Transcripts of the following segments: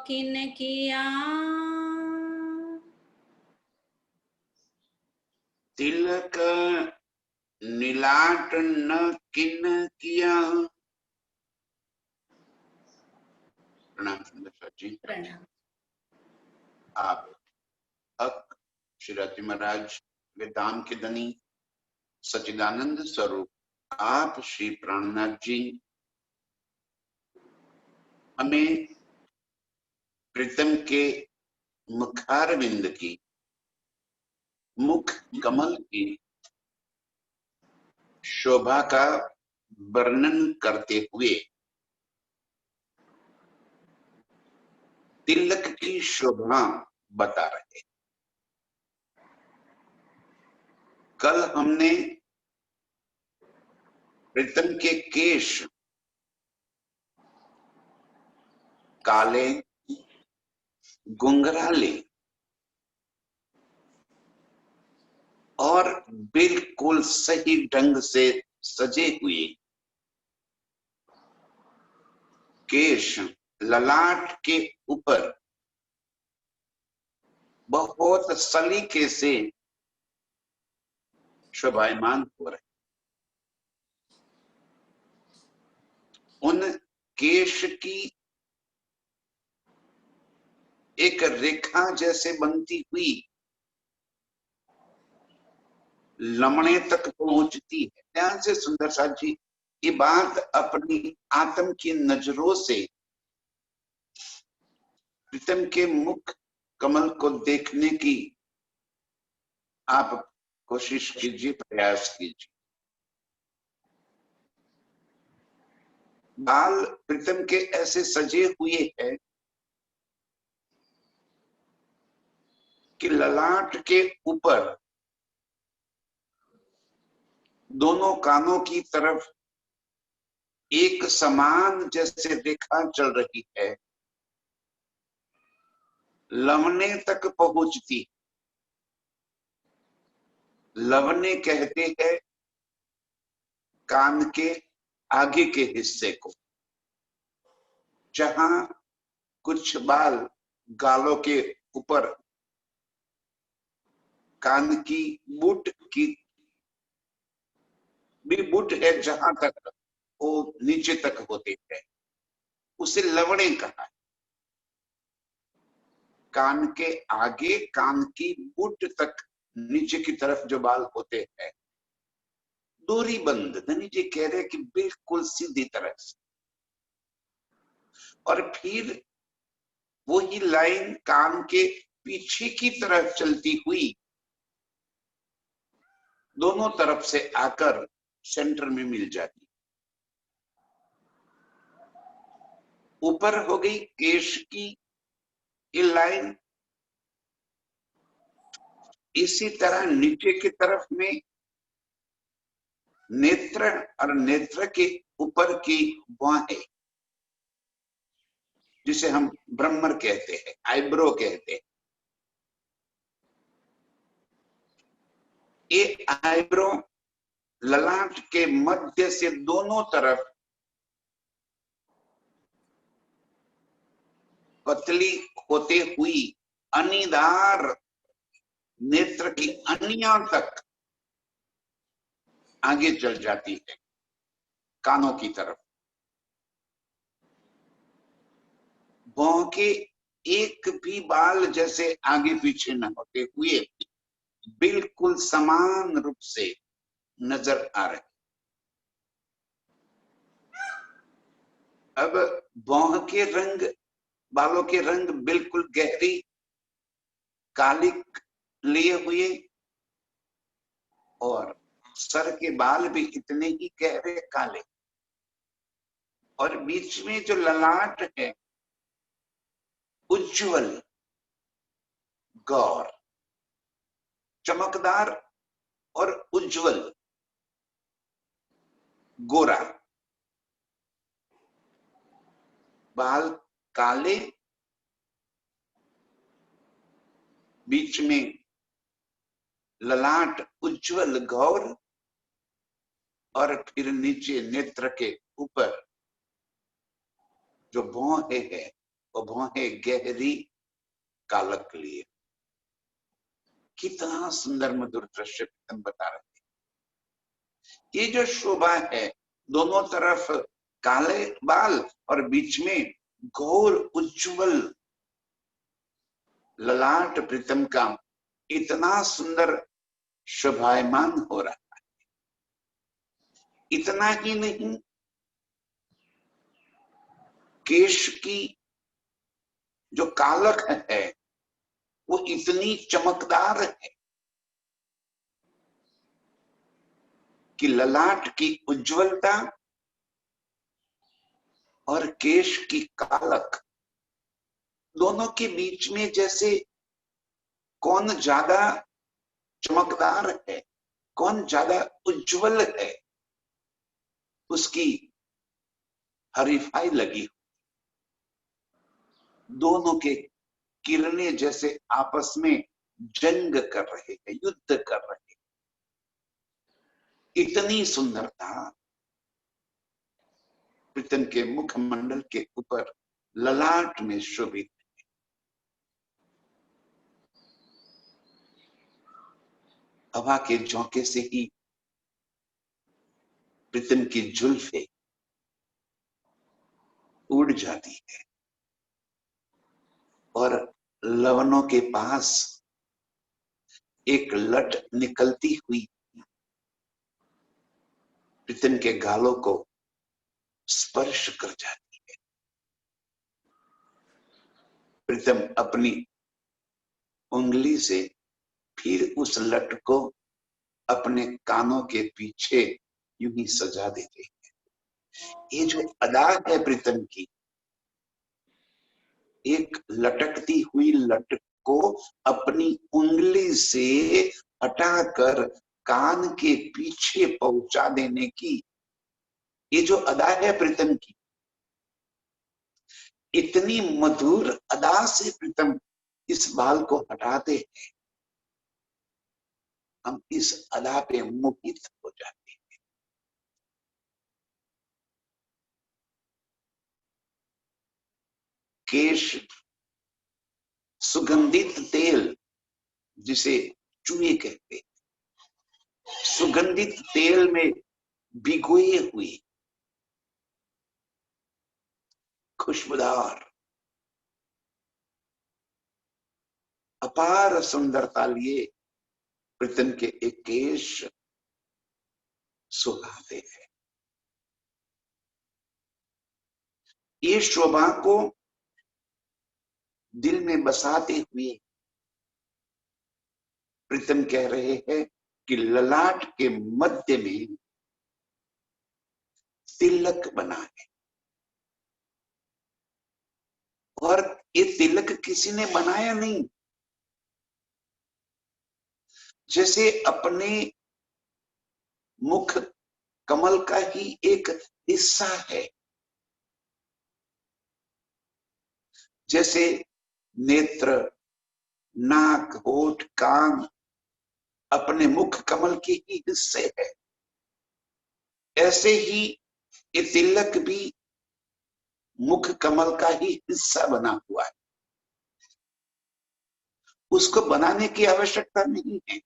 किन किया। तिलक नीलाट न किन किया। प्रणाम सुंदर जी। प्रणाम। आप हक श्रीराजी महाराज वेदांत के धनी सच्चिदानंद स्वरूप आप श्री प्राणनाथ जी हमें प्रीतम के मुखारविंद की मुख कमल की शोभा का वर्णन करते हुए तिलक की शोभा बता रहे। कल हमने प्रीतम के केश काले गुंगराले और बिल्कुल सही ढंग से सजे हुए केश ललाट के ऊपर बहुत सलीके से शोभायमान हो रहे। उन केश की एक रेखा जैसे बनती हुई लमणे तक पहुंचती है। ध्यान से सुंदर साथ जी ये बात अपनी आत्म की नजरों से प्रीतम के मुख कमल को देखने की आप कोशिश कीजिए, प्रयास कीजिए। बाल प्रीतम के ऐसे सजे हुए हैं कि ललाट के ऊपर दोनों कानों की तरफ एक समान जैसे रेखा चल रही है, लवने तक पहुंचती। लवने कहते हैं कान के आगे के हिस्से को, जहां कुछ बाल गालों के ऊपर कान की बूट की भी बूट है, जहां तक वो नीचे तक होते हैं, उसे लवणे कहा है। कान के आगे कान की बूट तक नीचे की तरफ जो बाल होते हैं, दूरी बंद धनी जी कह रहे कि बिल्कुल सीधी तरह से, और फिर वही लाइन कान के पीछे की तरफ चलती हुई दोनों तरफ से आकर सेंटर में मिल जाती। ऊपर हो गई केश की ये लाइन, इसी तरह नीचे की तरफ में नेत्र और नेत्र के ऊपर की बाहें, जिसे हम ब्रह्मर कहते हैं, आईब्रो कहते हैं। ये आईब्रो ललाट के मध्य से दोनों तरफ पतली होते हुई अनिदार नेत्र की अनिया तक आगे चल जाती है, कानों की तरफ। भौं के एक भी बाल जैसे आगे पीछे न होते हुए बिल्कुल समान रूप से नजर आ रहे। अब भौं के रंग, बालों के रंग बिल्कुल गहरी काली लिए हुए, और सर के बाल भी इतने ही गहरे काले, और बीच में जो ललाट है उज्जवल गौर, चमकदार और उज्जवल गोरा। बाल काले, बीच में ललाट उज्जवल गौर, और फिर नीचे नेत्र के ऊपर जो भौं है और भौहें गहरी कालक लिए। कितना सुंदर मधुर दृश्य प्रीतम बता रहे थे। ये जो शोभा है, दोनों तरफ काले बाल और बीच में घोर उज्जवल ललाट प्रीतम का इतना सुंदर शोभायमान हो रहा है। इतना ही नहीं, केश की जो कालक है वो इतनी चमकदार है कि ललाट की उज्जवलता और केश की कालक दोनों के बीच में जैसे कौन ज्यादा चमकदार है, कौन ज्यादा उज्जवल है, उसकी हरीफाई लगी। दोनों के किरणें जैसे आपस में जंग कर रहे हैं, युद्ध कर रहे हैं। इतनी सुंदरता प्रीतम के मुखमंडल के ऊपर ललाट में शोभित है। हवा के झोंके से ही प्रीतम की जुल्फे उड़ जाती है और लवनों के पास एक लट निकलती हुई प्रीतम के गालों को स्पर्श कर जाती है। प्रीतम अपनी उंगली से फिर उस लट को अपने कानों के पीछे यूं ही सजा देते हैं। ये जो अदा है प्रीतम की, एक लटकती हुई लट को अपनी उंगली से हटाकर कान के पीछे पहुंचा देने की, ये जो अदा है प्रीतम की, इतनी मधुर अदा से प्रीतम इस बाल को हटाते हैं, हम इस अदा पे मोहित हो जाते हैं। केश सुगंधित तेल जिसे चूहे कहते हैं, सुगंधित तेल में भिगोए हुए खुशबूदार अपार सुंदरता लिए प्रीतम के एक केश सुहाते हैं। ये शोभा को दिल में बसाते हुए प्रीतम कह रहे हैं कि ललाट के मध्य में तिलक बना है, और ये तिलक किसी ने बनाया नहीं, जैसे अपने मुख कमल का ही एक हिस्सा है। जैसे नेत्र, नाक, होठ, कान अपने मुख कमल के ही हिस्से है, ऐसे ही ये तिलक भी मुख कमल का ही हिस्सा बना हुआ है। उसको बनाने की आवश्यकता नहीं है,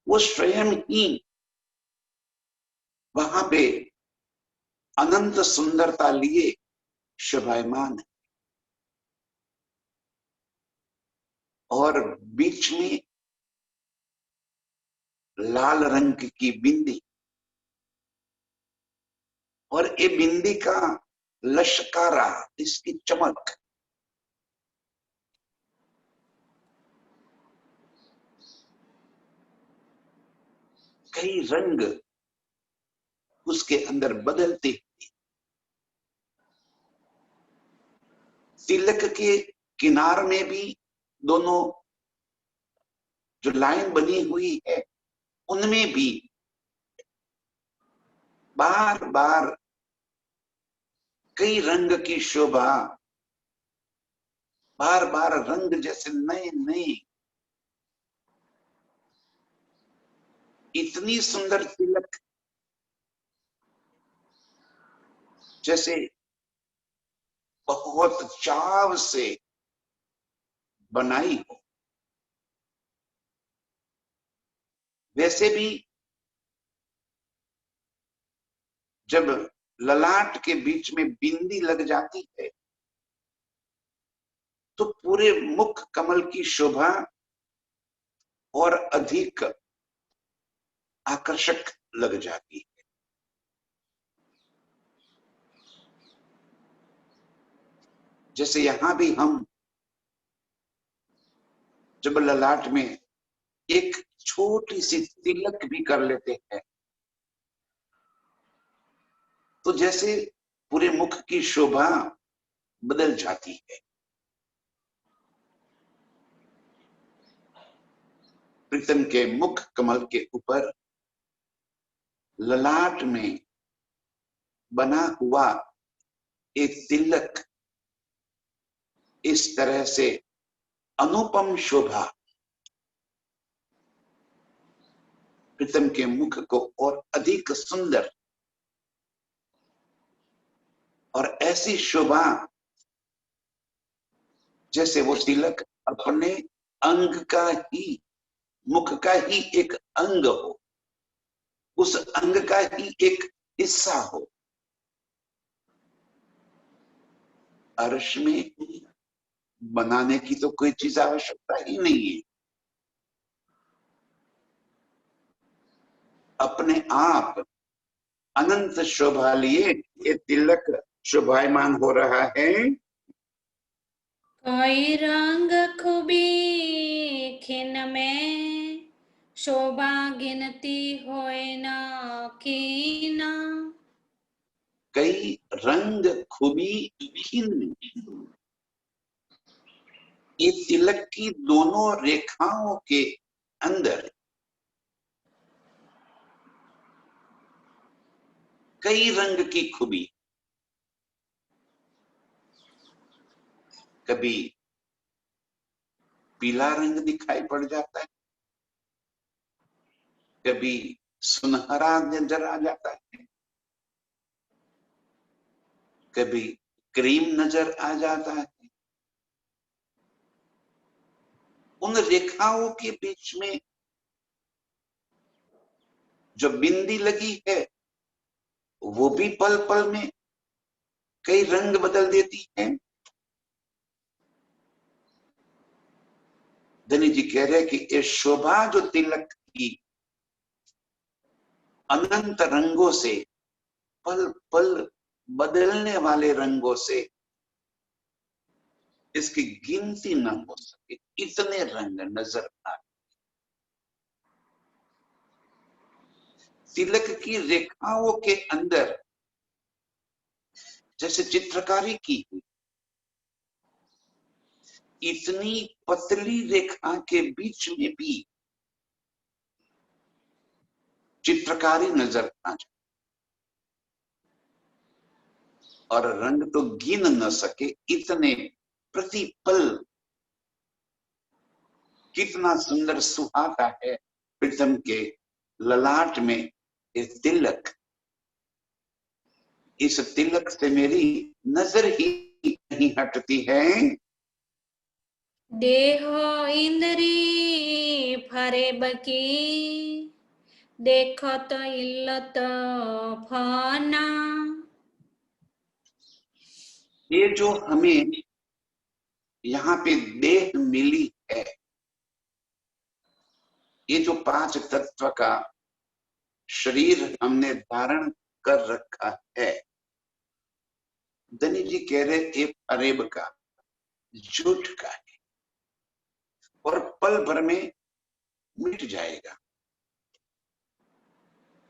वो स्वयं ही वहां पे अनंत सुंदरता लिए शोभायमान है। और बीच में लाल रंग की बिंदी, और ये बिंदी का लश्कारा, इसकी चमक कई रंग उसके अंदर बदलते। तिलक के किनार में भी दोनों जो लाइन बनी हुई है उनमें भी बार बार कई रंग की शोभा, बार बार रंग जैसे नए नए, इतनी सुंदर तिलक जैसे बहुत चाव से बनाई हो। वैसे भी जब ललाट के बीच में बिंदी लग जाती है तो पूरे मुख कमल की शोभा और अधिक आकर्षक लग जाती है। जैसे यहां भी हम जब ललाट में एक छोटी सी तिलक भी कर लेते हैं तो जैसे पूरे मुख की शोभा बदल जाती है। प्रीतम के मुख कमल के ऊपर ललाट में बना हुआ एक तिलक इस तरह से अनुपम शोभा प्रीतम के मुख को और अधिक सुंदर और ऐसी शोभा जैसे वो तिलक अपने अंग का ही, मुख का ही एक अंग हो, उस अंग का ही एक हिस्सा हो। अर्श में बनाने की तो कोई चीज आवश्यकता ही नहीं है, अपने आप अनंत शोभा लिए ये तिलक शोभायमान हो रहा है। कोई रंग खूबी खिन में शोभा गिनती होए ना कीना। कई रंग खूबी खिन, ये तिलक की दोनों रेखाओं के अंदर कई रंग की खूबी, कभी पीला रंग दिखाई पड़ जाता है, कभी सुनहरा नजर आ जाता है, कभी क्रीम नजर आ जाता है। उन रेखाओं के बीच में जो बिंदी लगी है वो भी पल पल में कई रंग बदल देती है। धनी जी कह रहे कि ये शोभा जो तिलक की अनंत रंगों से, पल पल बदलने वाले रंगों से इसकी गिनती न हो सके, इतने रंग नजर आए। तिलक की रेखाओं के अंदर जैसे चित्रकारी की हुई, इतनी पतली रेखा के बीच में भी चित्रकारी नजर आ जाए और रंग तो गिन न सके, इतने प्रतिपल कितना सुंदर सुहाता है प्रीतम के ललाट में ये तिलक। इस तिलक से मेरी नजर ही नहीं हटती है। देहो इंद्री फरे बकी देखो तो इल्लत फाना। ये जो हमें यहाँ पे देह मिली है, ये जो पांच तत्व का शरीर हमने धारण कर रखा है, धनी जी कह रहे ये फरेब का, झूठ का है और पल भर में मिट जाएगा।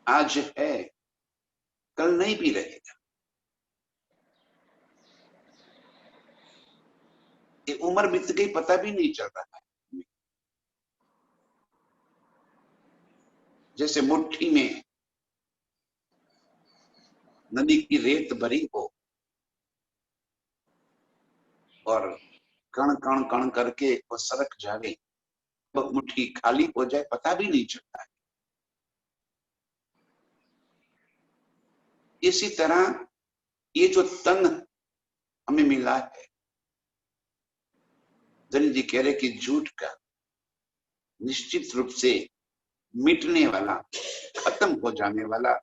आज है कल नहीं भी रहेगा। ये उम्र बीत गई पता भी नहीं चल रहा है। जैसे मुट्ठी में नदी की रेत भरी हो और कण कण कण करके वो सरक जावे, वो मुट्ठी खाली हो जाए पता भी नहीं चलता है। इसी तरह ये जो तन हमें मिला है। धनी जी कह रहे कि झूठ का निश्चित रूप से मिटने वाला, खत्म हो जाने वाला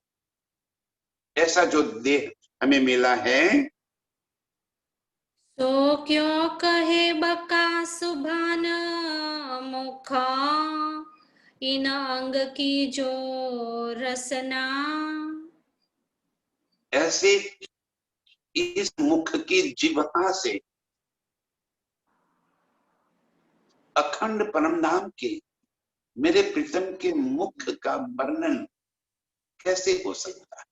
ऐसा जो देह हमें मिला है, सो क्यों कहे बका सुभान मुखा, इन अंग की जो रसना। ऐसे इस मुख की जिह्वा से अखंड परम धाम के मेरे प्रीतम के मुख का वर्णन कैसे हो सकता है?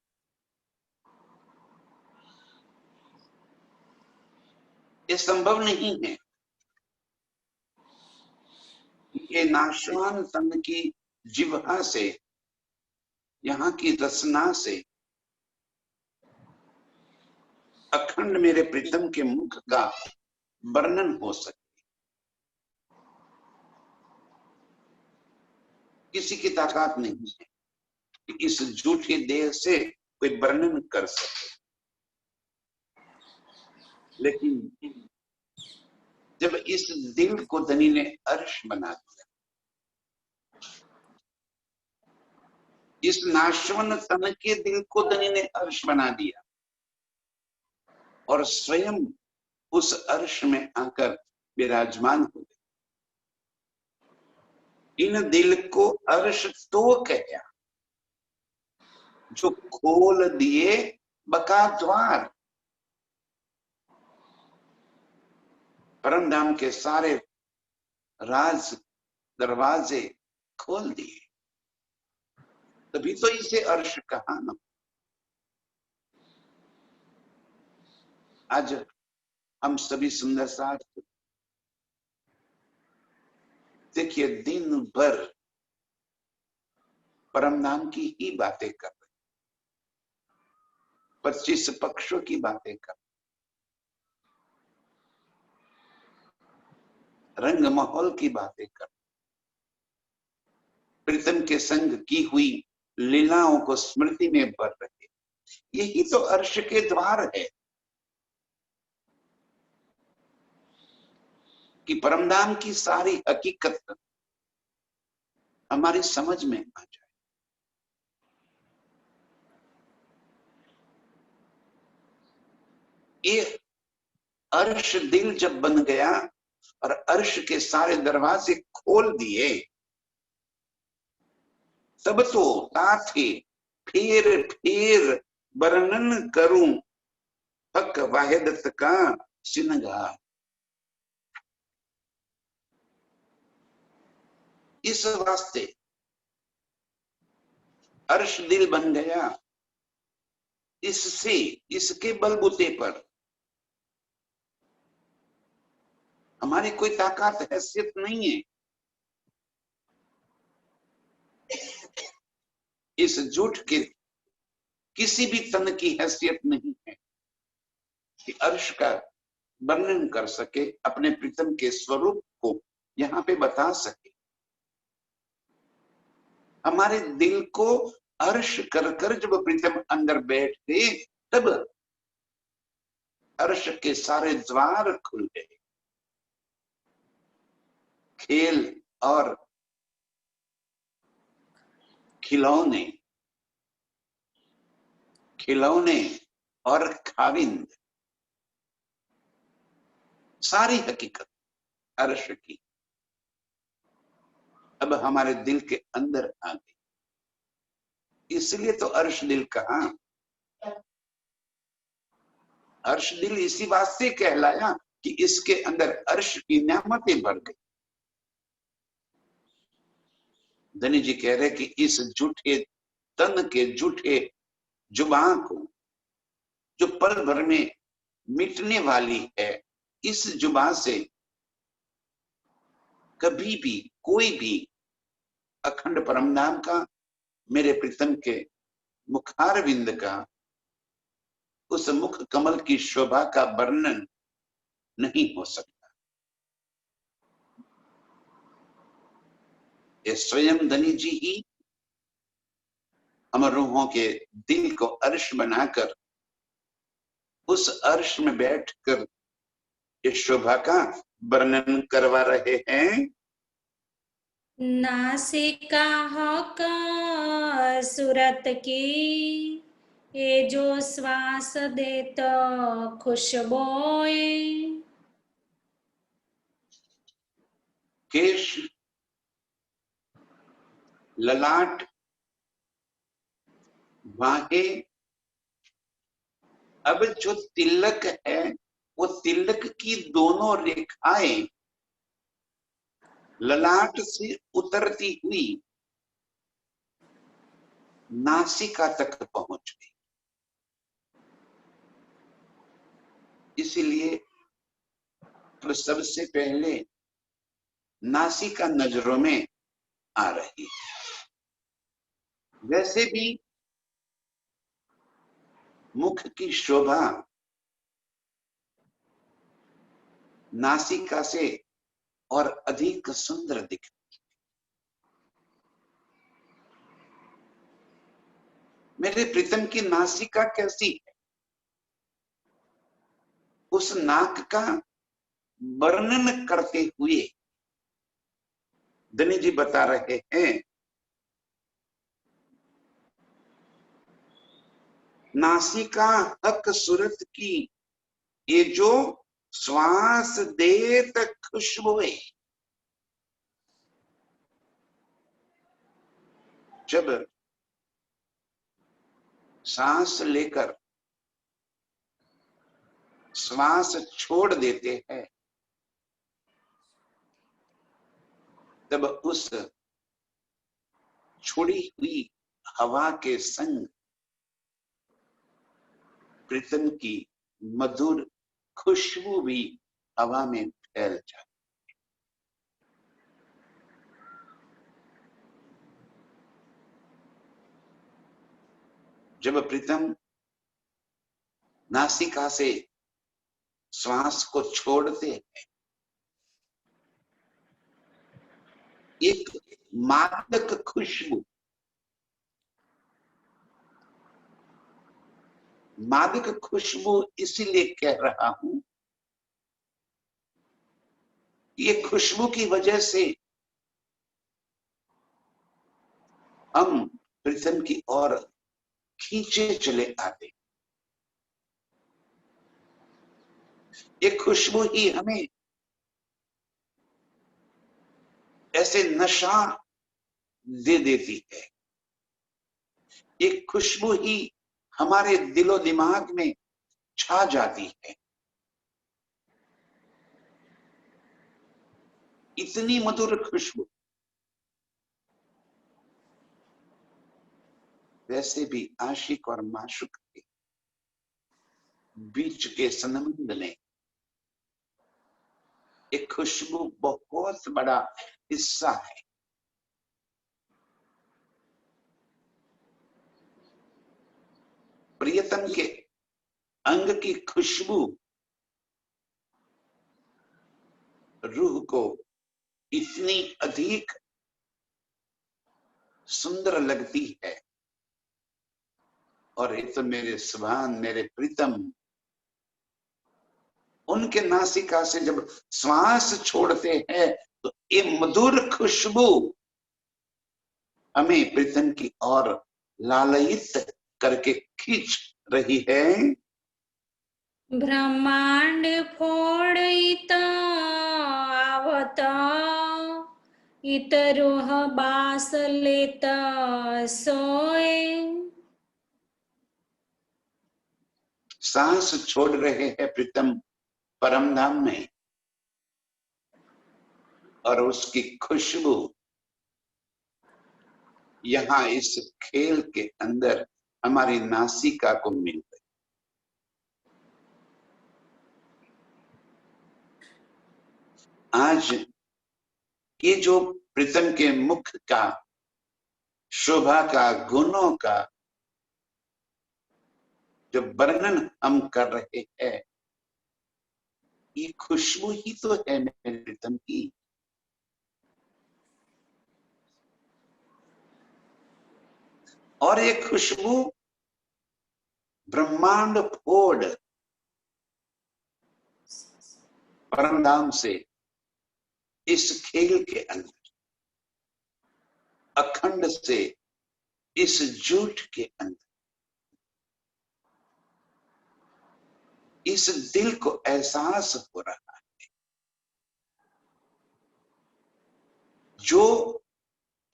ये संभव नहीं है। ये नाशवान तन की जिह्वा से, यहाँ की रसना से अखंड मेरे प्रीतम के मुख का वर्णन हो सके। किसी की ताकत नहीं है कि इस झूठे देह से कोई वर्णन कर सके। लेकिन जब इस दिल को धनी ने अर्श बना दिया, इस नाशवन तन के दिल को धनी ने अर्श बना दिया और स्वयं उस अर्श में आकर विराजमान हो गए। इन दिल को अर्श तो कहया जो खोल दिए बका द्वार। परम धाम के सारे राज दरवाजे खोल दिए, तभी तो इसे अर्श कहा ना। आज हम सभी सुंदर साथ देखिए दिन भर परम धाम की ही बातें कर रहे, 25 पक्षों की बातें कर, रंग माहौल की बातें कर, प्रीतम के संग की हुई लीलाओं को स्मृति में भर रहे। यही तो अर्श के द्वार है कि परमधाम की सारी हकीकत हमारी समझ में आ जाए। ये अर्श दिल जब बन गया और अर्श के सारे दरवाजे खोल दिए, तब तो ताथे फिर फिर वर्णन करूं हक वाहिदत का सिनगार। इस वास्ते अर्श दिल बन गया, इससे इसके बलबूते पर हमारी कोई ताकत हैसियत नहीं है। इस झूठ के किसी भी तन की हैसियत नहीं है कि अर्श का वर्णन कर सके, अपने प्रीतम के स्वरूप को यहाँ पे बता सके। हमारे दिल को अर्श कर कर जब प्रीतम अंदर बैठे, तब अर्श के सारे द्वार खुल गए। खेल और खिलौने, खिलौने और खाविंद, सारी हकीकत अर्श की अब हमारे दिल के अंदर आ गई। इसलिए तो अर्श दिल कहा। अर्श दिल इसी बात से कहलाया कि इसके अंदर अर्श की नेमतें भर गई। धनी जी कह रहे कि इस झूठे तन के झूठे जुबान को, जो पल भर में मिटने वाली है, इस जुबान से कभी भी कोई भी अखंड परम नाम का, मेरे प्रीतम के मुखारविंद का, उस मुख कमल की शोभा का वर्णन नहीं हो सकता। ये स्वयं धनी जी ही अमर रूहों के दिल को अर्श बनाकर उस अर्श में बैठकर इस शोभा का वर्णन करवा रहे हैं। नासिका हक सूरत की, ये जो श्वास देत खुशबोए। केश, ललाट, बाहें, अब जो तिलक है वो तिलक की दोनों रेखाएं ललाट से उतरती हुई नासिका तक पहुंच गई। इसलिए तो सबसे पहले नासिका नजरों में आ रही है। वैसे भी मुख की शोभा नासिका से और अधिक सुंदर दिखती। मेरे प्रीतम की नासिका कैसी है, उस नाक का वर्णन करते हुए धनी जी बता रहे हैं। नासिका हक सूरत की, ये जो श्वास देत खुशबुए। जब सांस लेकर श्वास छोड़ देते हैं तब उस छोड़ी हुई हवा के संग प्रीतम की मधुर खुशबू भी हवा में फैल जाती। जब प्रीतम नासिका से श्वास को छोड़ते हैं, एक मादक खुशबू, मादक खुशबू इसलिए कह रहा हूं, ये खुशबू की वजह से हम प्रीतम की ओर खींचे चले आते। ये खुशबू ही हमें ऐसे नशा दे देती है। ये खुशबू ही हमारे दिलो दिमाग में छा जाती है। इतनी मधुर खुशबू। वैसे भी आशिक और माशूक के बीच के संबंध में एक खुशबू बहुत बड़ा हिस्सा है। प्रियतम के अंग की खुशबू रूह को इतनी अधिक सुंदर लगती है। और ये तो मेरे सुभान, मेरे प्रीतम, उनके नासिका से जब श्वास छोड़ते हैं तो ये मधुर खुशबू हमें प्रीतम की ओर लालयित करके खींच रही है। ब्रह्मांड फोड़ित आवत, इतरोह बास लेत सोए। सांस छोड़ रहे हैं प्रीतम परम धाम में, और उसकी खुशबू यहाँ इस खेल के अंदर हमारी नासिका को मिल गई। आज ये जो प्रीतम के मुख का शोभा का गुणों का जो वर्णन हम कर रहे हैं, ये खुशबू ही तो है मेरे प्रीतम की। और ये खुशबू ब्रह्मांड फोड़ परम धाम से इस खेल के अंदर, अखंड से इस झूठ के अंदर, इस दिल को एहसास हो रहा है, जो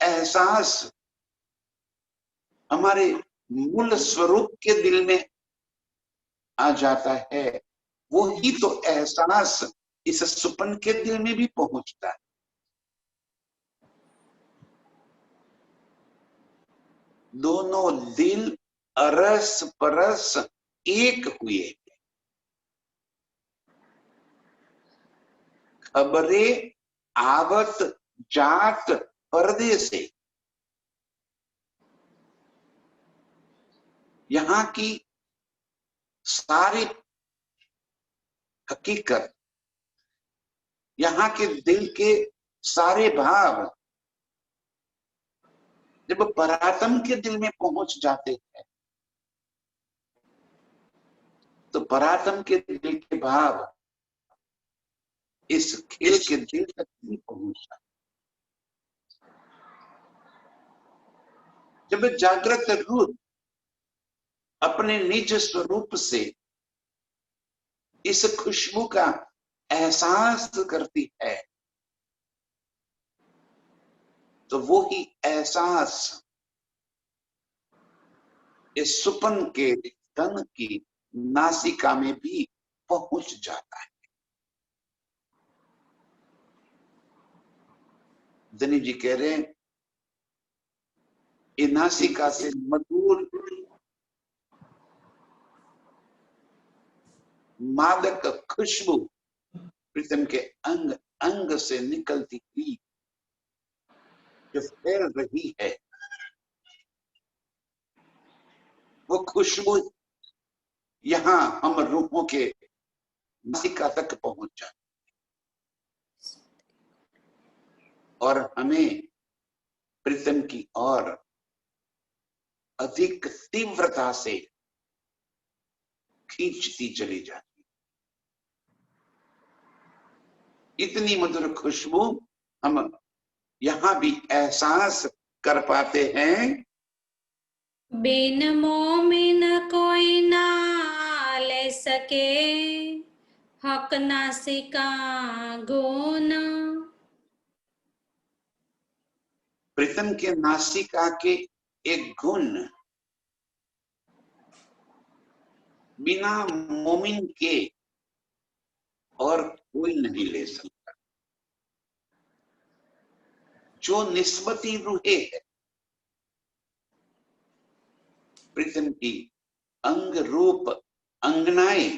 एहसास हमारे मूल स्वरूप के दिल में आ जाता है, वो ही तो एहसास इस सुपन के दिल में भी पहुंचता है। दोनों दिल अरस परस एक हुए, खबरे आवत जात पर्दे से। यहाँ की सारी हकीकत, यहाँ के दिल के सारे भाव जब परात्म के दिल में पहुंच जाते हैं, तो परात्म के दिल के भाव इस खेल के दिल तक नहीं पहुंचता। जब जागृत रूप अपने निज स्वरूप से इस खुशबू का एहसास करती है, तो वो ही एहसास इस सुपन के तन की नासिका में भी पहुंच जाता है। दिलीप जी कह रहे हैं, ये नासिका से मधुर मादक खुशबू प्रीतम के अंग अंग से निकलती हुई जो फैल रही है, वो खुशबू यहाँ हम रूहों के नासिका तक पहुंच जाती और हमें प्रीतम की और अधिक तीव्रता से खींचती चली जाती। इतनी मधुर खुशबू हम यहाँ भी एहसास कर पाते हैं। बिन मोमिन कोई ना ले सके, हक नासिका गुण। प्रीतम के नासिका के एक गुण बिना मोमिन के और कोई नहीं ले सकता। जो निस्बती रूहे है प्रीतम की अंग रूप अंगनाएं,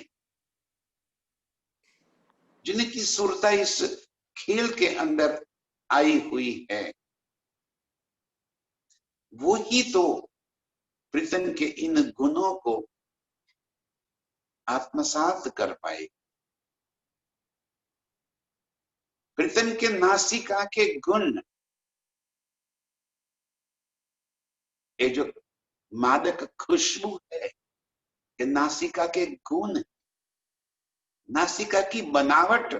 जिनकी सुरता इस खेल के अंदर आई हुई है, वो ही तो प्रीतम के इन गुणों को आत्मसात कर पाए। प्रीतम के नासिका के गुण, ये जो मादक खुशबू है, ये नासिका के गुण, नासिका की बनावट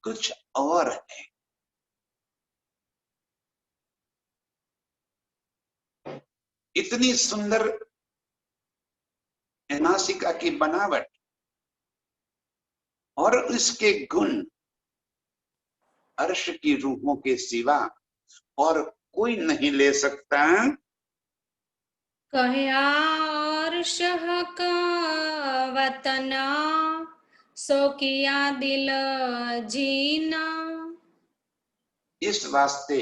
कुछ और है। इतनी सुंदर नासिका की बनावट और इसके गुण अर्श की रूहों के सिवा और कोई नहीं ले सकता। कहया और शहक वतन, सो किया दिल जीना। इस वास्ते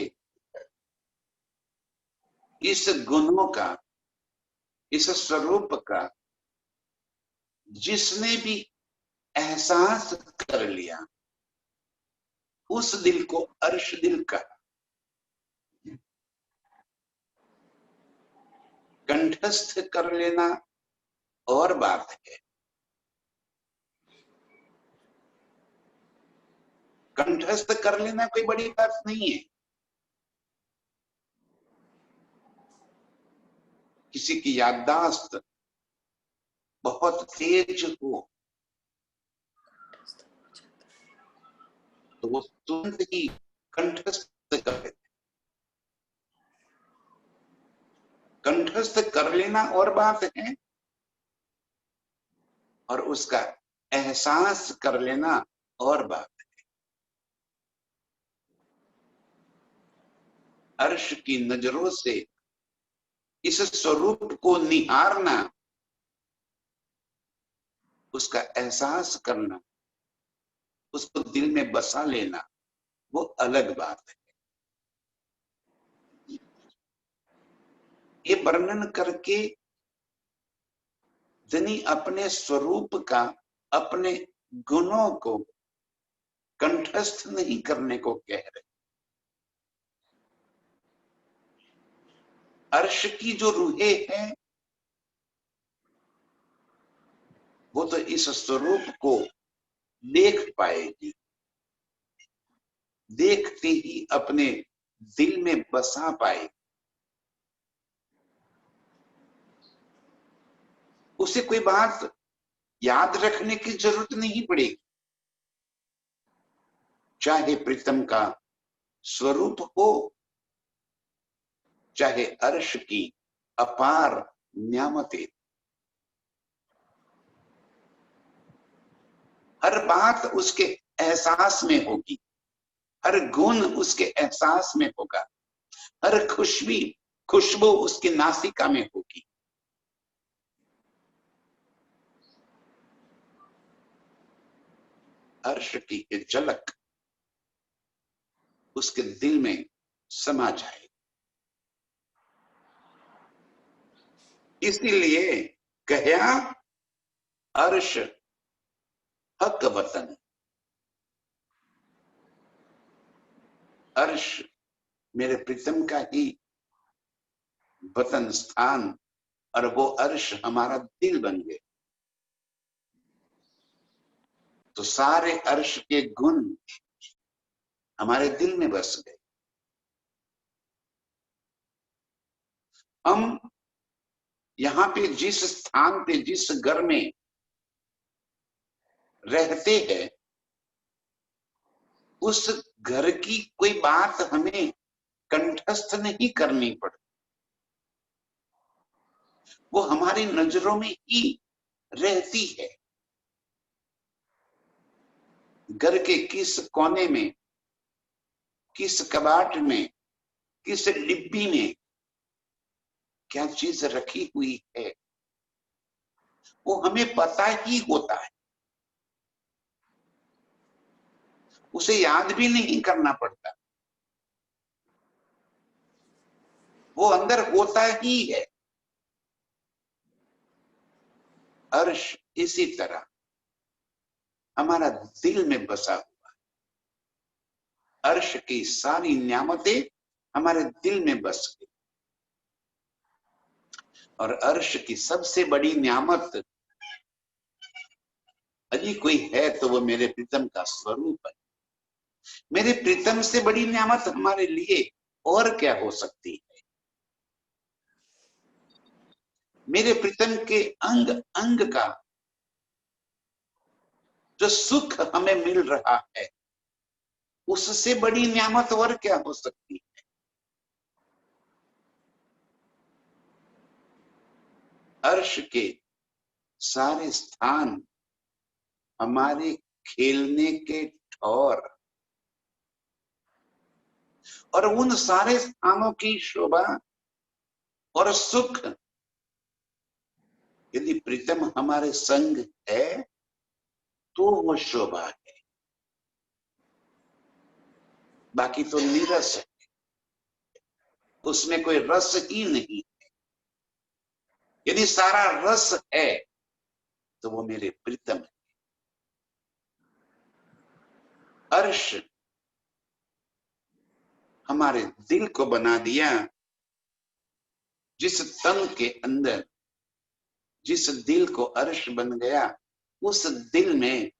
इस गुणों का, इस स्वरूप का जिसने भी एहसास कर लिया, उस दिल को अर्श दिल कहा। कंठस्थ कर लेना और बात है, कंठस्थ कर लेना कोई बड़ी बात नहीं है। किसी की याददाश्त बहुत तेज हो तो वो तुरंत ही कंठस्थ कर लेते। कंठस्थ कर लेना और बात है, और उसका एहसास कर लेना और बात है। अर्श की नजरों से इस स्वरूप को निहारना, उसका एहसास करना, उसको दिल में बसा लेना, वो अलग बात है। ये वर्णन करके जनी अपने स्वरूप का, अपने गुणों को कंठस्थ नहीं करने को कह रहे। अर्श की जो रूहें हैं वो तो इस स्वरूप को देख पाएगी, देखते ही अपने दिल में बसा पाएगी। उसे कोई बात याद रखने की जरूरत नहीं पड़ेगी, चाहे प्रीतम का स्वरूप हो, चाहे अर्श की अपार न्यामतें, हर बात उसके एहसास में होगी, हर गुण उसके एहसास में होगा, हर खुशबू उसकी नासिका में होगी। अर्श की एक झलक उसके दिल में समा जाए। इसीलिए कहा अर्श हक वतन। अर्श मेरे प्रीतम का ही वतन स्थान, और वो अर्श हमारा दिल बन गए, तो सारे अर्श के गुण हमारे दिल में बस गए। हम यहाँ पे जिस स्थान पे, जिस घर में रहते हैं, उस घर की कोई बात हमें कंठस्थ नहीं करनी पड़ती, वो हमारी नजरों में ही रहती है। घर के किस कोने में, किस कबाट में, किस डिब्बी में क्या चीज रखी हुई है, वो हमें पता ही होता है, उसे याद भी नहीं करना पड़ता, वो अंदर होता ही है। अर्श इसी तरह हमारा दिल में बसा हुआ है। अर्श की सारी न्यामतें हमारे दिल में बस गई, और अर्श की सबसे बड़ी न्यामत यदि कोई है तो वो मेरे प्रीतम का स्वरूप है। मेरे प्रीतम से बड़ी न्यामत हमारे लिए और क्या हो सकती है। मेरे प्रीतम के अंग अंग का जो सुख हमें मिल रहा है, उससे बड़ी न्यामत और क्या हो सकती है। अर्श के सारे स्थान हमारे खेलने के ठौर, और उन सारे स्थानों की शोभा और सुख यदि प्रीतम हमारे संग है तो वो शोभा है, बाकी तो नीरस है, उसमें कोई रस ही नहीं है। यदि सारा रस है तो वो मेरे प्रीतम है। अर्श हमारे दिल को बना दिया, जिस तन के अंदर, जिस दिल को अर्श बन गया, उस दिल में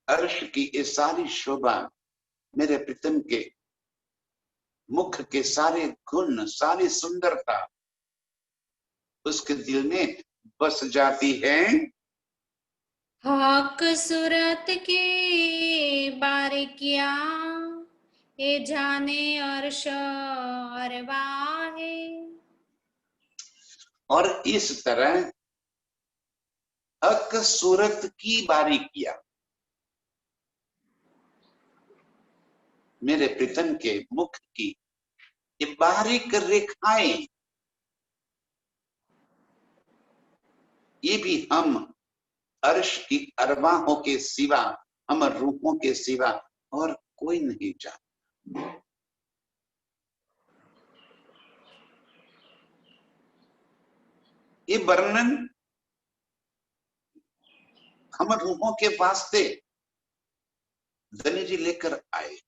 अर्श की ये सारी शोभा, मेरे प्रीतम के मुख के सारे गुण, सारी सुंदरता उसके दिल में बस जाती है। हक सूरत की बारीकियां ये जाने अर्श अरवाहे। और इस तरह हक सूरत की बारीकियां, मेरे प्रीतम के मुख की ये बारीक रेखाएं, ये भी हम अर्श की अरवाहों के सिवा, हम रूहों के सिवा और कोई नहीं जानता। ये वर्णन हम रूहों के वास्ते धनी जी लेकर आए,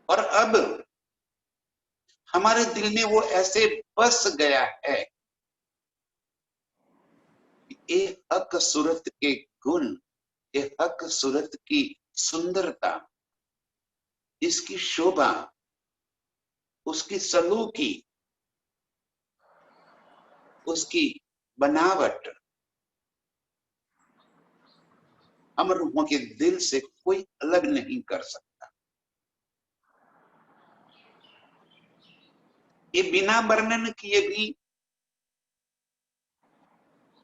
और अब हमारे दिल में वो ऐसे बस गया है, ये हक सूरत के गुण, ये हक सूरत की सुंदरता, इसकी शोभा, उसकी सलूकी, उसकी बनावट हम रूहों के दिल से कोई अलग नहीं कर सकता। ये बिना वर्णन किए भी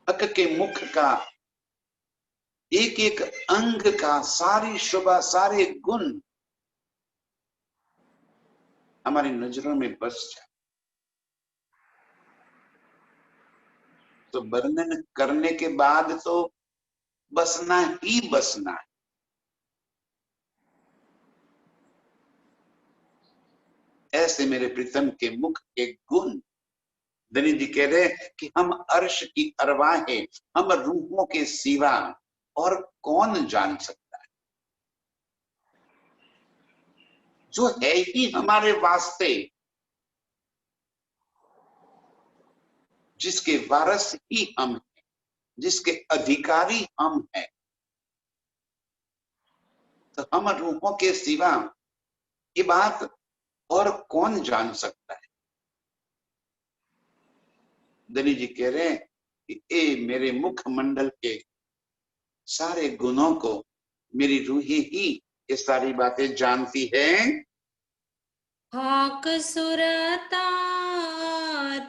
हक के मुख का एक एक अंग का सारी शोभा, सारे गुण हमारी नजरों में बस जाए। तो वर्णन करने के बाद तो बसना ही बसना है। ऐसे मेरे प्रीतम के मुख के गुण, धनी जी कह रहे कि हम अर्श की अरवाहें, हम रूहों के सिवा और कौन जान सकता है, जो है ही हमारे वास्ते, जिसके वारस ही हम हैं, जिसके अधिकारी हम हैं, तो हम रूहों के सिवा ये बात और कौन जान सकता है। धनी जी कह रहे हैं कि ए मेरे मुख मंडल के सारे गुणों को मेरी रूही ही ये सारी बातें जानती है। हक सुरता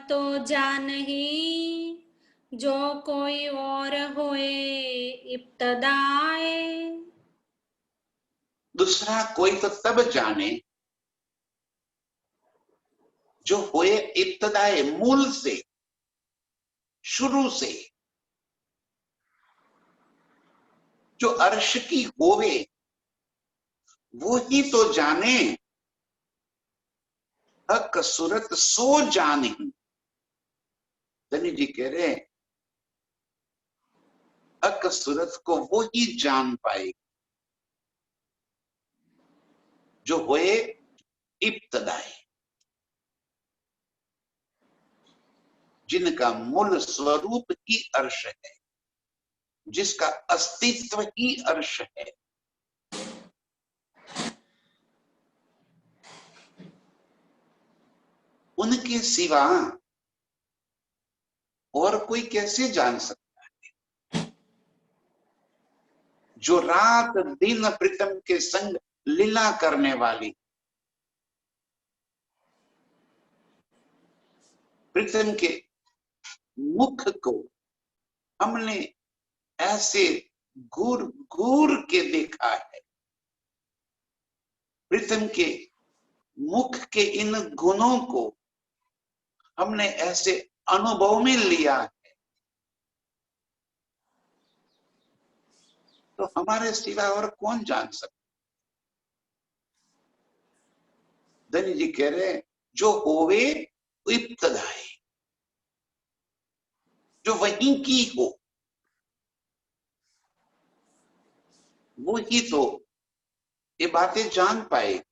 तो जान ही जो कोई और होए इब्तदाए। दूसरा कोई तो तब जाने जो होए इब्तदाए, मूल से, शुरू से, जो अर्श की होवे वो ही तो जाने। हक सूरत सो जाने, धनी जी कह रहे हैं हक सूरत को वो ही जान पाए जो होए इब्तदाए, जिनका मूल स्वरूप ही अर्श है, जिसका अस्तित्व ही अर्श है। उनके सिवा और कोई कैसे जान सकता है। जो रात दिन प्रीतम के संग लीला करने वाली, प्रीतम के मुख को हमने ऐसे घूर घूर के देखा है, प्रीतम के मुख के इन गुणों को हमने ऐसे अनुभव में लिया है, तो हमारे सिवा और कौन जान सकता। धनी जी कह रहे जो होवे इब्तदाई, जो वहीं की हो वो ही तो ये बातें जान पाए।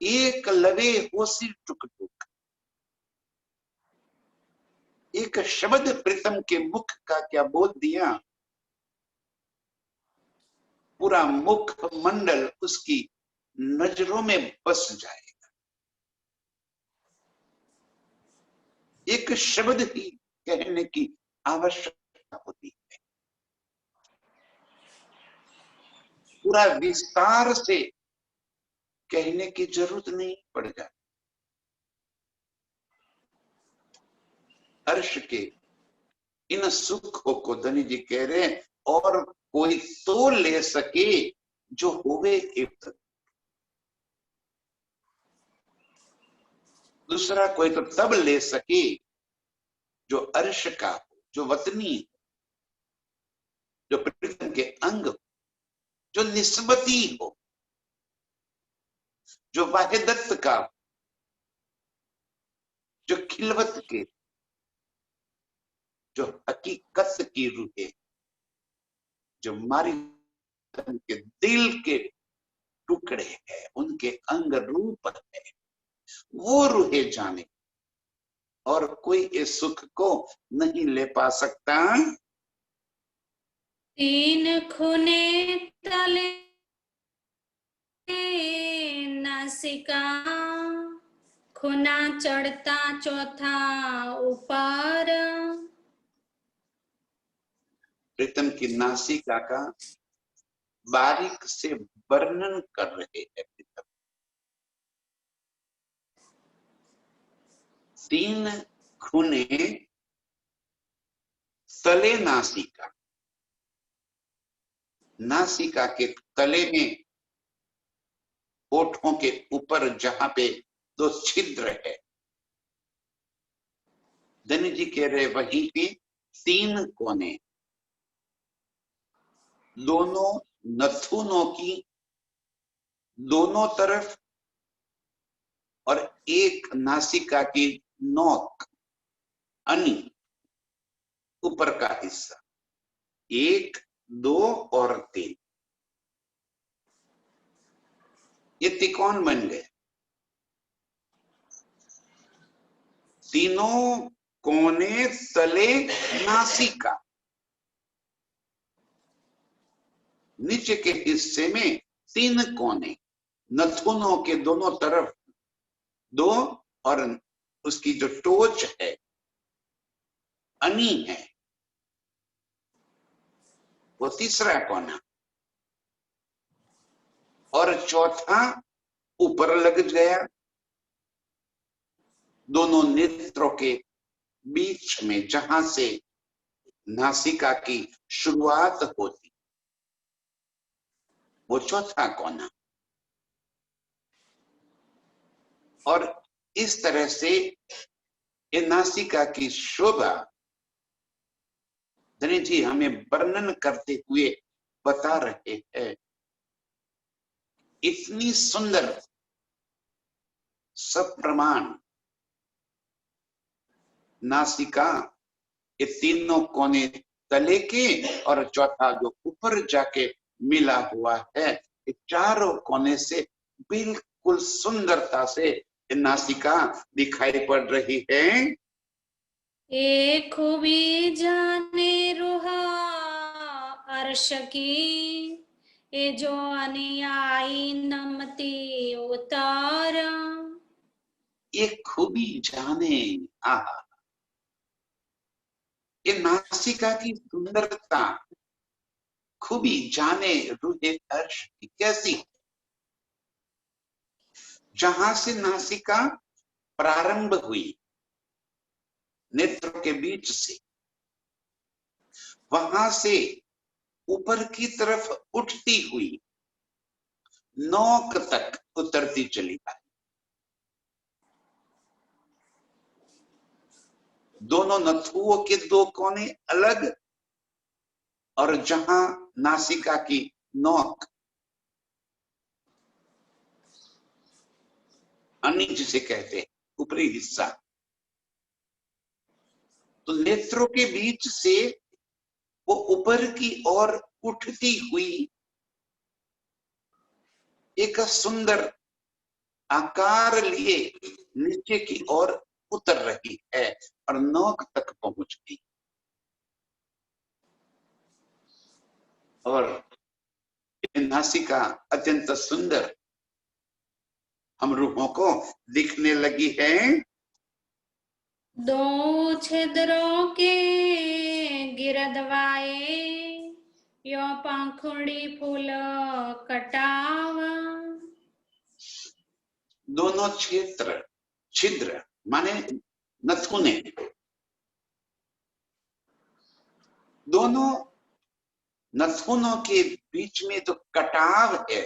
एक लवे होसी टुक टुक, एक शब्द प्रीतम के मुख का क्या बोल दिया, पूरा मुख मंडल उसकी नजरों में बस जाएगा। एक शब्द ही कहने की आवश्यकता होती है, पूरा विस्तार से कहने की जरूरत नहीं पड़ जाती। अर्श के इन सुखों को धनी जी कह रहे हैं, और कोई तो ले सके जो होवे इब्तदा। दूसरा कोई तो तब ले सके जो अर्श का हो, जो वतनी, जो प्रीतम के अंग, जो निस्बती हो, जो वाहिदत का, जो खिलवत के, जो हकीकत की रूहे, जो मारी के दिल के टुकड़े हैं, उनके अंग रूप है, वो रूहे जाने, और कोई इस सुख को नहीं ले पा सकता। तीन खुने तले नासिका, खुना चढ़ता चौथा ऊपर। प्रीतम की नासिका का बारीक से वर्णन कर रहे हैं प्रीतम। तीन खुने तले नासिका, नासिका के तले में होठों के ऊपर जहां पे दो छिद्र है, धनी जी कह रहे वहीं पे तीन कोने, दोनों नथुनों की दोनों तरफ, और एक नासिका की नोक, अनी, ऊपर का हिस्सा, एक, दो और तीन, ये त्रिकोण बन गए। तीनों कोने तले नासिका, नीचे के हिस्से में तीन कोने, नथुनों के दोनों तरफ दो, और उसकी जो टोच है अनी है, वो तीसरा कोना, और चौथा ऊपर लग गया दोनों नेत्रों के बीच में, जहां से नासिका की शुरुआत होती, वो चौथा कोना। और इस तरह से ये नासिका की शोभा धनी जी हमें वर्णन करते हुए बता रहे हैं। इतनी सुंदर सप्रमाण नासिका, ये तीनों कोने तले के, और चौथा जो ऊपर जाके मिला हुआ है, ये चारों कोने से बिल्कुल सुंदरता से नासिका दिखाई पड़ रही है। एक खूबी जाने रुहा अर्श की, ये जो अनुयायी नमती उतार। ये खूबी जाने, आहा, ये नासिका की सुंदरता खूबी जाने रूहे अर्श की कैसी, जहां से नासिका प्रारंभ हुई नेत्रों के बीच से, वहां से ऊपर की तरफ उठती हुई नोक तक उतरती चली आई। दोनों नथुओं के दो कोने अलग, और जहां नासिका की नोक अनी जिसे कहते हैं, ऊपरी हिस्सा, तो नेत्रों के बीच से वो ऊपर की ओर उठती हुई एक सुंदर आकार लिए नीचे की ओर उतर रही है, और नोक तक पहुंच गई। और नासिका अत्यंत सुंदर हम रूहों को दिखने लगी है। दो छिद्रों के गिरदवाए, यो पंखुड़ी फूल कटावा। दोनों क्षेत्र, छिद्र माने नथुने, दोनों नथुनों के बीच में जो कटाव है,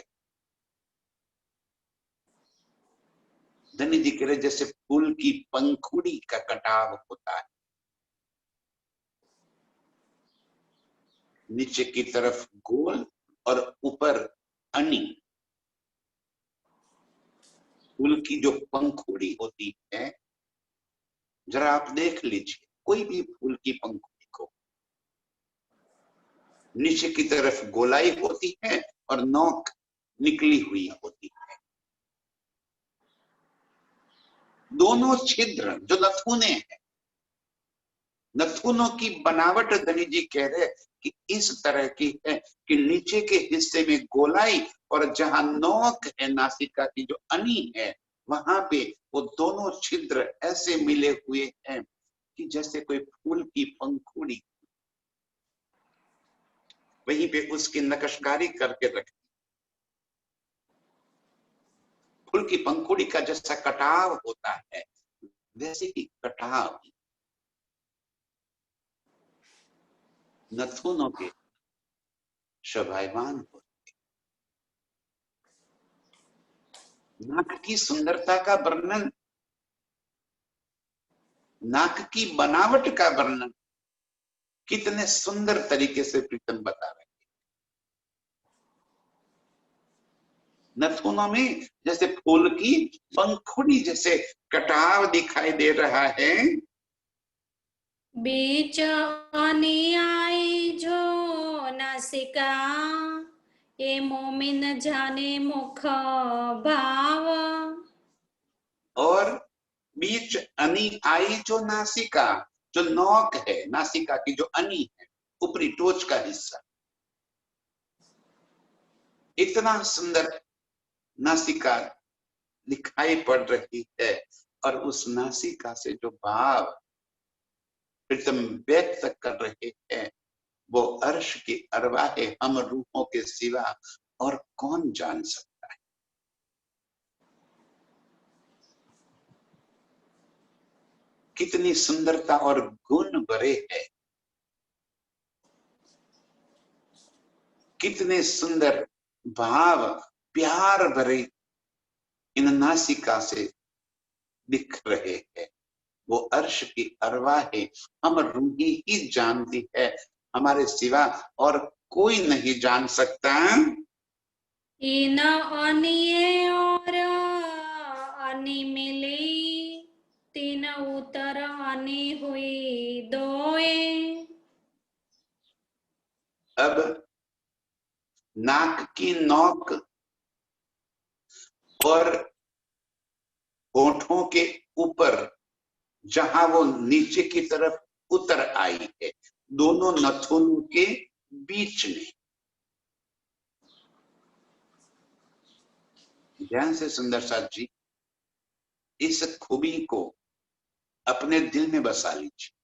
धनी जी कह रहे जैसे फूल की पंखुड़ी का कटाव होता है, नीचे की तरफ गोल और ऊपर अनी। फूल की जो पंखुड़ी होती है, जरा आप देख लीजिए कोई भी फूल की पंखुड़ी को, नीचे की तरफ गोलाई होती है और नोक निकली हुई होती है। दोनों छिद्र जो नथुने हैं, नथुनों की बनावट धनी जी कह रहे कि इस तरह की है कि नीचे के हिस्से में गोलाई और जहां नोक है नासिका की जो अनी है, वहां पे वो दोनों छिद्र ऐसे मिले हुए हैं कि जैसे कोई फूल की पंखुड़ी, वहीं पे उसकी नक्शकारी करके रखी। फूल की पंखुड़ी का जैसा कटाव होता है, वैसे ही कटाव नथुनों के शोभायमान होते। नाक की सुंदरता का वर्णन, नाक की बनावट का वर्णन कितने सुंदर तरीके से प्रीतम बता रहे हैं। नथुनों में जैसे फूल की पंखुड़ी जैसे कटाव दिखाई दे रहा है। बीच अनी आई जो नासिका, ये मोमिन जाने मुख भाव। और बीच अनी आई जो नासिका, जो नोक है नासिका की, जो अनी है ऊपरी टोच का हिस्सा, इतना सुंदर नासिका दिखाई पड़ रही है। और उस नासिका से जो भाव प्रीतम व्यक्त कर रहे हैं, वो अर्श की अरवाहे हम रूहों के सिवा और कौन जान सकता है। कितनी सुंदरता और गुण भरे है, कितने सुंदर भाव प्यार भरे इन नासिका से दिख रहे हैं। वो अर्श की अरवाहे हम रूही ही जानती है, हमारे सिवा और कोई नहीं जान सकता। इन अनिये और अनी मिली, तीन उतर अनी हुई दोए। अब नाक की नोक और होठों के ऊपर जहां वो नीचे की तरफ उतर आई है, दोनों नथुनों के बीच में, ध्यान से सुंदर साथ जी इस खूबी को अपने दिल में बसा लीजिए।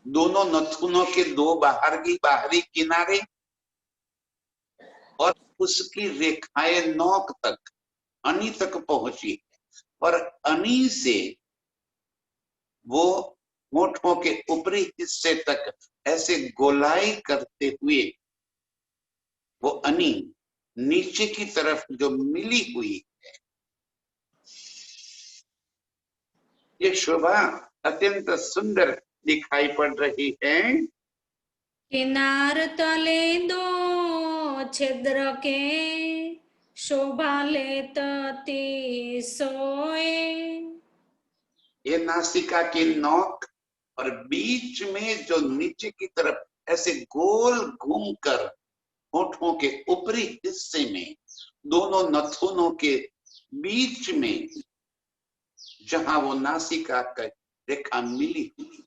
दोनों नथुनों के दो बाहरी किनारे और उसकी रेखाएं नोक तक, अनी तक पहुंची है। और अनी से वो होठों के ऊपरी हिस्से तक ऐसे गोलाई करते हुए वो अनी नीचे की तरफ जो मिली हुई है, ये शोभा अत्यंत सुंदर दिखाई पड़ रही है। किनार तले दो छिद्र के, शोभा लेत ती सोए। ये नासिका की नोक और बीच में जो नीचे की तरफ ऐसे गोल घूमकर होठों के ऊपरी हिस्से में, दोनों नथुनों के बीच में जहां वो नासिका का रेखा मिली हुई,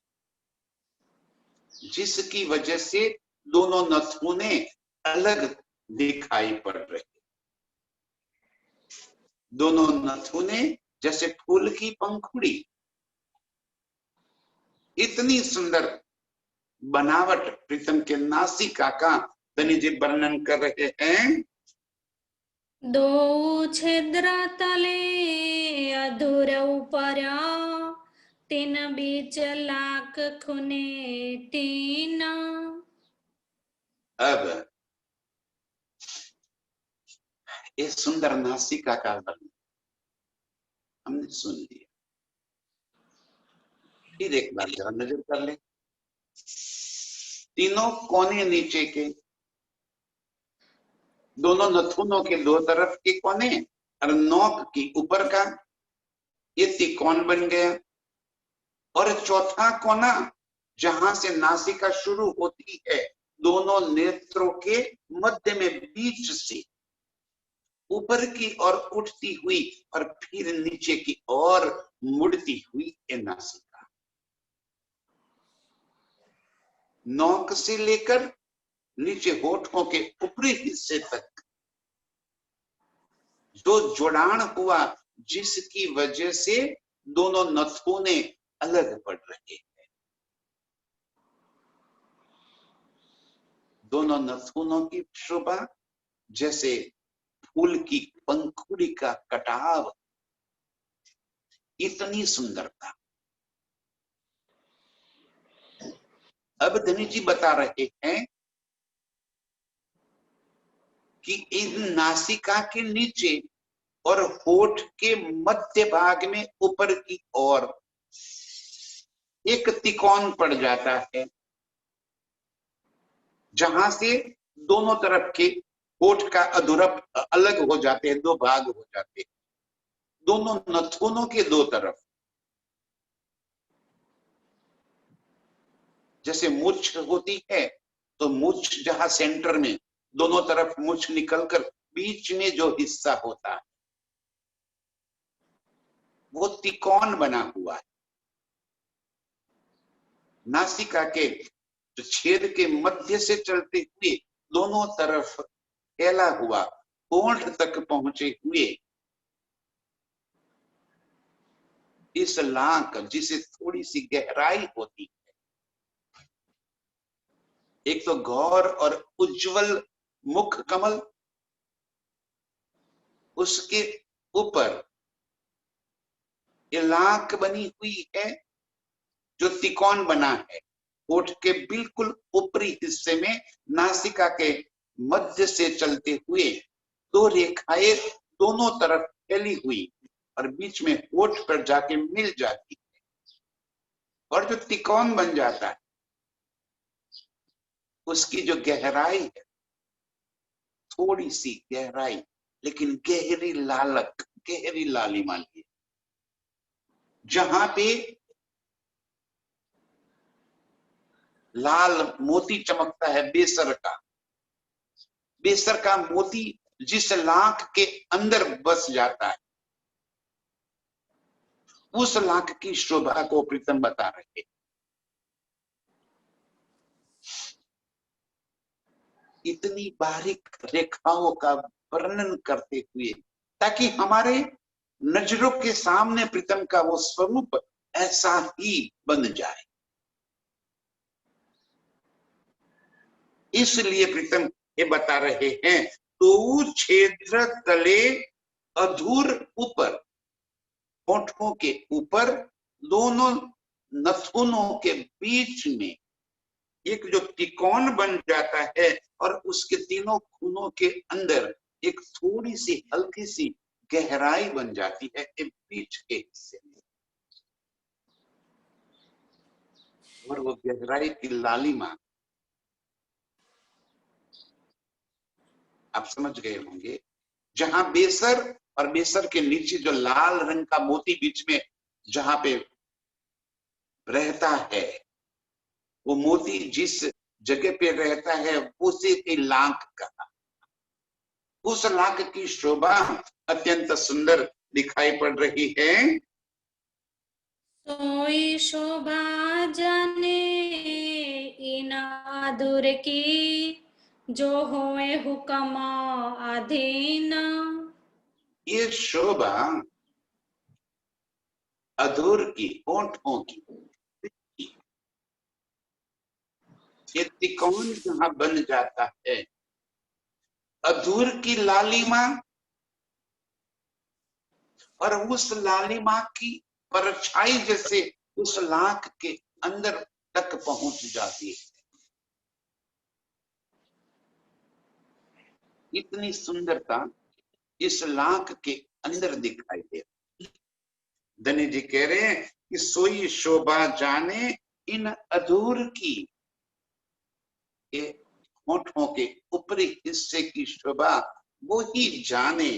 जिसकी वजह से दोनों नथुने अलग दिखाई पड़ रहे, दोनों नथुने जैसे फूल की पंखुड़ी, इतनी सुंदर बनावट प्रीतम के नासिका का धनी जी वर्णन कर रहे हैं। दो छिद्र तले अधूर ऊपर, तीन बीच लाख खुने तीन। अब ये सुंदर नासिका का वर्णन हमने सुन लिया, फिर एक बार जरा नजर कर ले। तीनों कोने नीचे के, दोनों नथुनों के दो तरफ के कोने और नोक की ऊपर का, ये त्रिकोण बन गया। और चौथा कोना जहां से नासिका शुरू होती है, दोनों नेत्रों के मध्य में बीच से ऊपर की ओर उठती हुई और फिर नीचे की ओर मुड़ती हुई ये नासिका, नोक से लेकर नीचे होठों के ऊपरी हिस्से तक जो जोड़ान हुआ, जिसकी वजह से दोनों नथुने अलग पड़ रहे हैं। दोनों नथुनों की शोभा जैसे फूल की पंखुड़ी का कटाव, इतनी सुंदरता। अब धनी जी बता रहे हैं कि इन नासिका के नीचे और होठ के मध्य भाग में ऊपर की ओर एक त्रिकोण पड़ जाता है, जहां से दोनों तरफ के होठ का अधूरप अलग हो जाते हैं, दो भाग हो जाते हैं। दोनों नथुनों के दो तरफ जैसे मूंछ होती है, तो मूंछ जहां सेंटर में दोनों तरफ मूंछ निकलकर बीच में जो हिस्सा होता है वो त्रिकोण बना हुआ है। नासिका के जो छेद के मध्य से चलते हुए दोनों तरफ फैला हुआ होंठ तक पहुंचे हुए इस लांक, जिसे थोड़ी सी गहराई होती है, एक तो गौर और उज्जवल मुख कमल, उसके ऊपर ये लांक बनी हुई है जो त्रिकोण बना है। होठ के बिल्कुल ऊपरी हिस्से में नासिका के मध्य से चलते हुए दो रेखाएं दोनों तरफ फैली हुई और बीच में होठ पर जाके मिल जाती है, और जो त्रिकोण बन जाता है उसकी जो गहराई है, थोड़ी सी गहराई लेकिन गहरी लालक, गहरी लालिमा लिए, जहां पे लाल मोती चमकता है, बेसर का, बेसर का मोती जिस लाख के अंदर बस जाता है, उस लाख की शोभा को प्रीतम बता रहे। इतनी बारीक रेखाओं का वर्णन करते हुए, ताकि हमारे नजरों के सामने प्रीतम का वो स्वरूप ऐसा ही बन जाए। इसलिए प्रीतम ये बता रहे हैं, तो क्षेत्र तले अधूर ऊपर, होठों के ऊपर दोनों नथुनों के बीच में एक जो त्रिकोण बन जाता है, और उसके तीनों खूनों के अंदर एक थोड़ी सी हल्की सी गहराई बन जाती है एक बीच के हिस्से में, और वो गहराई की लालिमा आप समझ गए होंगे। जहां बेसर और बेसर के नीचे जो लाल रंग का मोती बीच में जहां पे रहता है, वो मोती जिस जगह पे रहता है उसे एक लांक कहा। उस लांक की शोभा अत्यंत सुंदर दिखाई पड़ रही है। सोई शोभा जाने इन अधूर की, जो होए हुक्म अधीन। ये शोभा अधूर की, होठों की, ये त्रिकोण जहां बन जाता है, अधूर की लालिमा और उस लालिमा की परछाई जैसे उस लाख के अंदर तक पहुंच जाती है। इतनी सुंदरता इस लाख के अंदर दिखाई दे। धनी जी कह रहे हैं कि सोई शोभा जाने इन अधूर की, ये होठों के ऊपरी हिस्से की शोभा वो ही जाने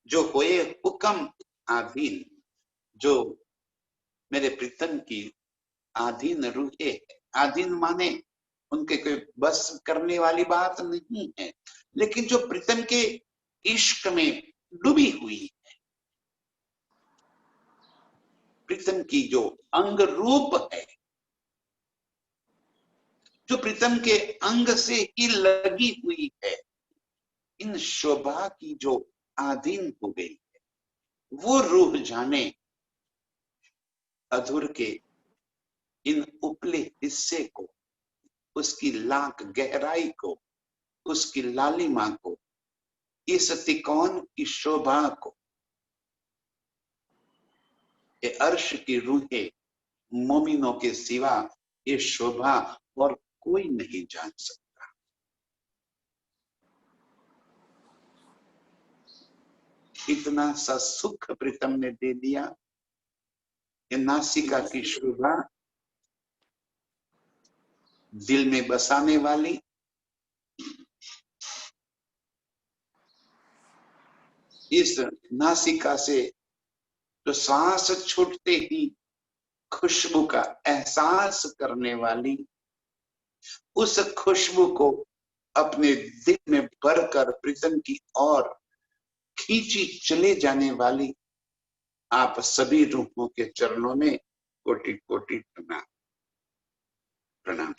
जो होए हुक्म आधीन, जो मेरे प्रीतम की आधीन रूहे। आधीन माने उनके कोई बस करने वाली बात नहीं है, लेकिन जो प्रीतम के इश्क में डूबी हुई, प्रीतम की जो अंग रूप है, जो प्रीतम के अंग से ही लगी हुई है, इन शोभा की जो आधीन हो गई है, वो रूह जाने अधूर के इन उपले हिस्से को, उसकी लाख गहराई को, उसकी लालिमा को, इस तिकोन की शोभा को। ये अर्श की रूहें मोमिनों के सिवा ये शोभा और कोई नहीं जान सकता। इतना सा सुख प्रीतम ने दे दिया। ये नासिका की शोभा दिल में बसाने वाली, इस नासिका से तो सांस छूटते ही खुशबू का एहसास करने वाली, उस खुशबू को अपने दिल में भरकर प्रीतम की ओर खींची चले जाने वाली आप सभी रूहों के चरणों में कोटि कोटि प्रणाम। प्रणाम।